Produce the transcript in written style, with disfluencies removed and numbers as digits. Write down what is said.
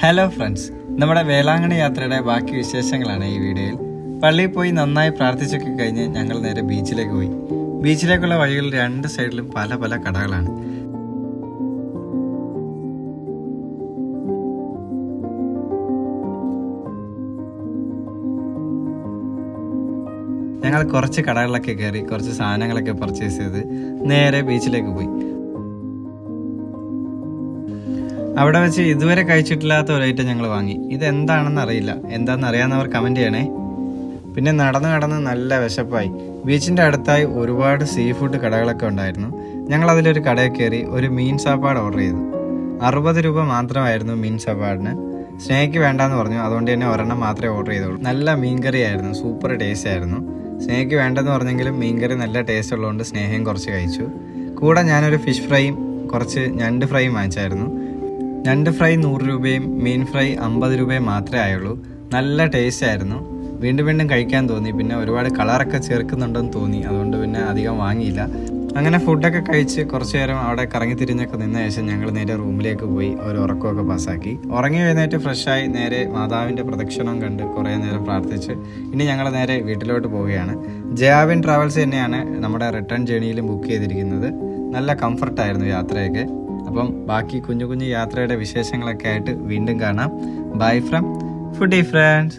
Hello friends, നമ്മുടെ വേളാങ്കണ്ണി യാത്രയുടെ ബാക്കി വിശേഷങ്ങളാണ് ഈ വീഡിയോയിൽ. പള്ളിയിൽ പോയി നന്നായി പ്രാർത്ഥിച്ചൊക്കെ കഴിഞ്ഞ് ഞങ്ങൾ നേരെ ബീച്ചിലേക്ക് പോയി. ബീച്ചിലേക്കുള്ള വഴികൾ രണ്ട് സൈഡിലും പല പല കടകളാണ്. ഞങ്ങൾ കുറച്ച് കടകളിലൊക്കെ കയറി കുറച്ച് സാധനങ്ങളൊക്കെ പർച്ചേസ് ചെയ്ത് നേരെ ബീച്ചിലേക്ക് പോയി. അവിടെ വെച്ച് ഇതുവരെ കഴിച്ചിട്ടില്ലാത്ത ഒരു ഐറ്റം ഞങ്ങൾ വാങ്ങി. ഇതെന്താണെന്ന് അറിയില്ല. എന്താണെന്ന് അറിയാവുന്നവർ കമൻറ്റ് ചെയ്യണേ. പിന്നെ നടന്ന് നല്ല വിശപ്പായി. ബീച്ചിൻ്റെ അടുത്തായി ഒരുപാട് സീ ഫുഡ് കടകളൊക്കെ ഉണ്ടായിരുന്നു. ഞങ്ങൾ അതിലൊരു കടയിൽ കയറി ഒരു മീൻ സാപ്പാട് ഓർഡർ ചെയ്തു. 60 രൂപ മാത്രമായിരുന്നു മീൻ സാപ്പാടിന്. സ്നേഹയ്ക്ക് വേണ്ടാന്ന് പറഞ്ഞു, അതുകൊണ്ട് തന്നെ ഒരെണ്ണം മാത്രമേ ഓർഡർ ചെയ്തുള്ളൂ. നല്ല മീൻകറി ആയിരുന്നു, സൂപ്പർ ടേസ്റ്റ് ആയിരുന്നു. സ്നേഹയ്ക്ക് വേണ്ടെന്ന് പറഞ്ഞെങ്കിലും മീൻകറി നല്ല ടേസ്റ്റ് ഉള്ളതുകൊണ്ട് സ്നേഹയും കുറച്ച് കഴിച്ചു. കൂടെ ഞാനൊരു ഫിഷ് ഫ്രൈയും കുറച്ച് ഞണ്ട് ഫ്രൈയും വാങ്ങിച്ചായിരുന്നു. ഞണ്ട് ഫ്രൈ 100 രൂപയും മീൻ ഫ്രൈ 50 രൂപയും മാത്രമേ ആയുള്ളൂ. നല്ല ടേസ്റ്റ് ആയിരുന്നു. വീണ്ടും കഴിക്കാൻ തോന്നി. പിന്നെ ഒരുപാട് കളറൊക്കെ ചേർക്കുന്നുണ്ടെന്ന് തോന്നി, അതുകൊണ്ട് പിന്നെ അധികം വാങ്ങിയില്ല. അങ്ങനെ ഫുഡൊക്കെ കഴിച്ച് കുറച്ച് നേരം അവിടെ കറങ്ങി തിരിഞ്ഞൊക്കെ നിന്ന ശേഷം ഞങ്ങൾ നേരെ റൂമിലേക്ക് പോയി ഒരു ഉറക്കമൊക്കെ പാസ്സാക്കി. ഉറങ്ങി എഴുന്നേറ്റ് ഫ്രഷായി നേരെ മാതാവിൻ്റെ പ്രദക്ഷിണം കണ്ട് കുറേ നേരം പ്രാർത്ഥിച്ച് ഇനി ഞങ്ങൾ നേരെ വീട്ടിലോട്ട് പോവുകയാണ്. ജയാവിൻ ട്രാവൽസ് തന്നെയാണ് നമ്മുടെ റിട്ടേൺ ജേണിയിലും ബുക്ക് ചെയ്തിരിക്കുന്നത്. നല്ല കംഫർട്ടായിരുന്നു യാത്രയൊക്കെ. അപ്പം ബാക്കി കുഞ്ഞു യാത്രയുടെ വിശേഷങ്ങളൊക്കെ ആയിട്ട് വീണ്ടും കാണാം. Bye from foodie friends.